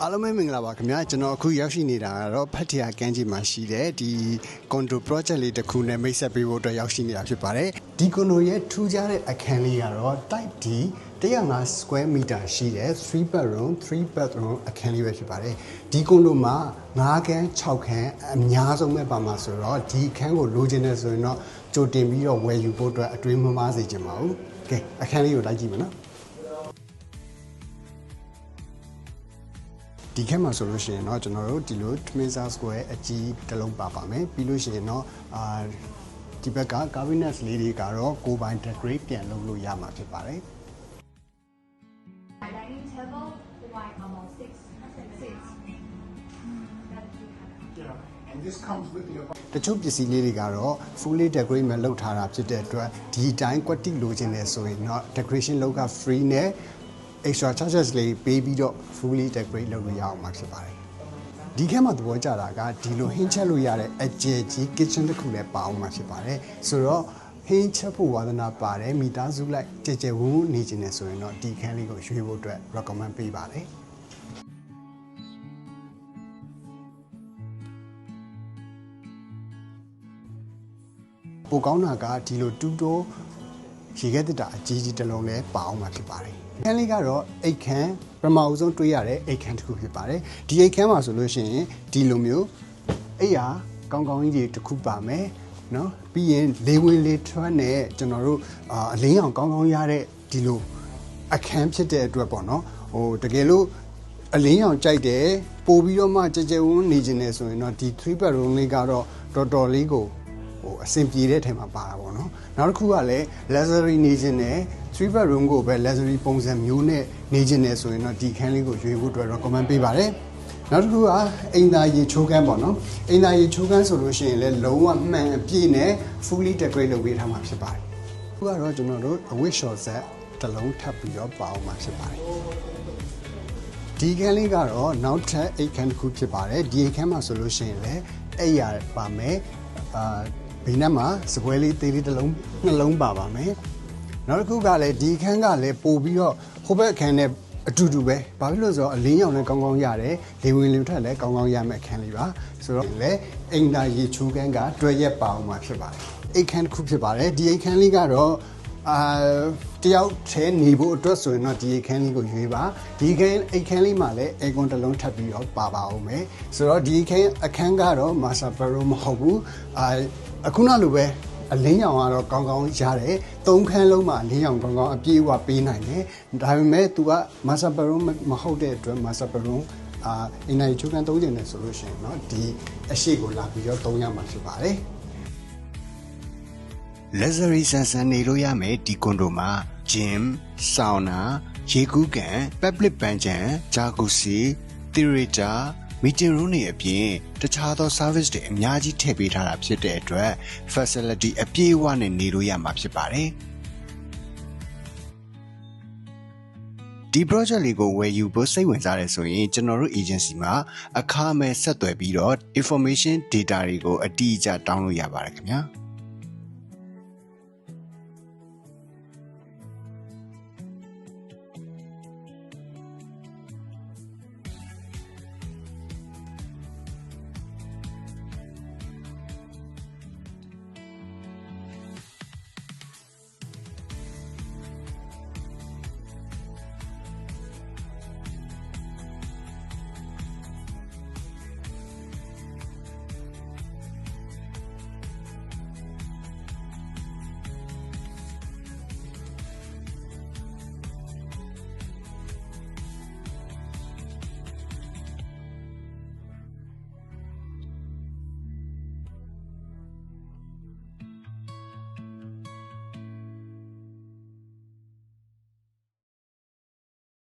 အားလုံးပဲမင်္ဂလာပါခင်ဗျာကျွန်တော်အခုရောက်ရှိနေတာကတော့ဖတ်တရားကမ်းခြေမှာရှိတဲ့ဒီ condo project လေးတစ်ခုနဲ့မိတ်ဆက်ပေးဖို့အတွက်ရောက်ရှိနေတာဖြစ်ပါတယ်ဒီ condo ရဲ့ထူးခြားတဲ့အခန်းလေးကတော့ type D 105 square meter ရှိတဲ့3 bedroom 3 bathroom အခန်းလေးပဲဖြစ်ပါတယ်ဒီ condo မှာ9ခန်း6ခန်းအများဆုံးပဲပါမှာဆိုတော့ဒီအခန်းကိုလိုချင်တယ်ဆိုရင်တော့ကြိုတင်ပြီးတော့ဝယ်ယူဖို့အတွက်အတွေးမမှားစေချင်ပါဘူးကဲအခန်းလေးကိုလိုက်ကြည့်မယ်နော်ဒီခက်မှာဆိုလို့ရှိရင်เนาะကျွန်တော်တို့ဒီလို Twinsar Square အကြီးတစ်လုံးပါပါမယ်ပြီးလို့ရှိရင်เนาะဒီဘက်က cabinet လေးတွေကတော့ကိုယ်ပိုင် decorate ပြန်လုပ်လို့ရမှာဖြစ်ပါတယ် dining table wide almost 6 seats. Yeah, and this comes with the တချို့ပစ္စည်းလေးတွေကတော့ fully decorate မဲ့လုပ်ထားတာဖြစ်တဲ့အတွက်ဒီတိုင်းကွက်တိလိုချင်တယ်ဆိုရင်เนาะ decoration လောက်က free နဲ့ extra charges လေးပေးပြီးတော့ fully decorate လုပ်လို့ရအောင်မှာဖြစ်ပါတယ်ဒီခက်မှာသဘောကျတာကဒီလိုဟင်းချက်လို့ရတဲ့အကျယ်ကြီး kitchen တစ်ခုလည်းပါအောင်မှာဖြစ်ပါတယ်ဆိုတော့ဟင်းချက်ဖို့ဝါသနာပါတယ်မိသားစုလိုက်ကြည်ကြဲဝန်းနေခြင်းနဲ့ဆိုရင်တော့ဒီခန်းလေးကိုရွေးဖို့အတွက် recommend ပေးပါတယ်ပိုကောင်းတာကဒီလိုတူတိုးရေခဲတက်တာအကြီးကြီးတစ်လုံးလည်းပါအောင်မှာဖြစ်ပါတယ်ခန်းလေးကတော့အိတ်ခမ်းပထမအဆုံးတွေးရတဲ့အိတ်ခမ်းတစ်ခုဖြစ်ပါတယ်ဒီအိတ်ခမ်းမှာဆိုလို့ရှိရင်ဒီလိုမျိုးအိတ်ဟာကောင်းကောင်းကြီးတွေတစ်ခုပါမယ်နော်ပြီးရင်လေဝင်လေထွက်နဲ့ကျွန်တော်တို့အလင်းအောင်ကောင်းကောင်းရတဲ့ဒီလိုအခန်းဖြစ်တဲ့အတွက်ပေါ့နော်ဟိုတကယ်လို့အလင်းအောင်ကြိုက်တယ်ပို့ပြီးတော့မှကြကြဝန်းနေခြင်းနဲ့ဆိုရင်တော့ဒီ3 bedroom လေးကတော့တော်တော်လေးကိုအဆင်ပြေတဲ့ထဲမှာပါတာပေါ့နော်နောက်တစ်ခုကလည်း luxury နေခြင်းနဲ့3 bedroom ကိုပဲ luxury ပုံစံမျိုးနဲ့နေခြင်းနဲ့ဆိုရင်တော့ဒီခန်းလေးကိုရွေးဖို့အတွက် recommend ပေးပါတယ်နောက်တစ်ခုကအိမ်သာရေချိုးခန်းပေါ့နော်အိမ်သာရေချိုးခန်းဆိုလို့ရှိရင်လည်းလုံးဝမှန်အပြည့်နဲ့ fully decorate လုပ်ပေးထားမှာဖြစ်ပါတယ်အခုကတော့ကျွန်တော်တို့အဝတ်လျှော်ဆက်တစ်လုံးထပ်ပြီးတော့ပါအောင်မှာဖြစ်ပါတယ်ဒီခန်းလေးကတော့နောက်ထပ်အိတ်ခန်းတစ်ခုဖြစ်ပါတယ်ဒီအိတ်ခန်းမှာဆိုလို့ရှိရင်လည်းအိပ်ရပါမယ်ဘေးနားမှာစပွဲလေးသေးလေးတစ်လုံးနှလုံးပါပါမယ်နောက်တစ်ခုကလည်းဒီခန်းကလည်းပို့ပြီးတော့ဟိုဘက်အခန်းနဲ့အတူတူပဲဘာဖြစ်လို့ဆိုတော့အလင်းရောင်လည်းကောင်းကောင်းရတယ်လေဝင်လေထွက်လည်းကောင်းကောင်းရမယ့်အခန်းလေးပါဆိုတော့လည်းအိမ်သာရေချိုးခန်းကတွဲရက်ပါအောင်မှာဖြစ်ပါတယ်အိတ်ခန်းတစ်ခုဖြစ်ပါတယ်ဒီအိတ်ခန်းလေးကတော့တယောက်ထဲနေဖို့အတွက်ဆိုရင်တော့ဒီအိတ်ခန်းလေးကိုရွေးပါဒီအိတ်ခန်းလေးမှာလည်း aircon တစ်လုံးထပ်ပြီးတော့ပါအောင်မယ်ဆိုတော့ဒီအခန်းကတော့ master bedroom မဟုတ်ဘူးအခုနလိုပဲအလင်းရောင်ကတော့ကောင်းကောင်းရတယ်၃ခန်းလုံးမှာအလင်းရောင်ကောင်းကောင်းအပြည့်အဝပေးနိုင်တယ်ဒါပေမဲ့ तू က master bedroom မဟုတ်တဲ့အတွက် master bedroom အင်နိုင်ချိုးကန်သုံးကျင်တယ်ဆိုလို့ရှိရင်เนาะဒီအရှိကိုလာပြီးတော့သုံးရမှာဖြစ်ပါတယ် luxury ဆန်ဆန်နေလို့ရမယ်ဒီကွန်ဒိုမှာ gym sauna ရေကူးကန် public ပန်းချံ jacuzzi theater meeting room တွေအပြင်တခြားသော service တွေအများကြီးထည့်ပေးထားတာဖြစ်တဲ့အတွက် facility အပြည့်အဝနဲ့နေလို့ရမှာဖြစ်ပါတယ်ဒီ project လေးကိုဝယ်ယူဖို့စိတ်ဝင်စားတယ်ဆိုရင်ကျွန်တော်တို့ agency မှာအခမဲ့ဆက်သွယ်ပြီးတော့ information data တွေကိုအတိအကျတောင်းလို့ရပါတယ်ခင်ဗျာ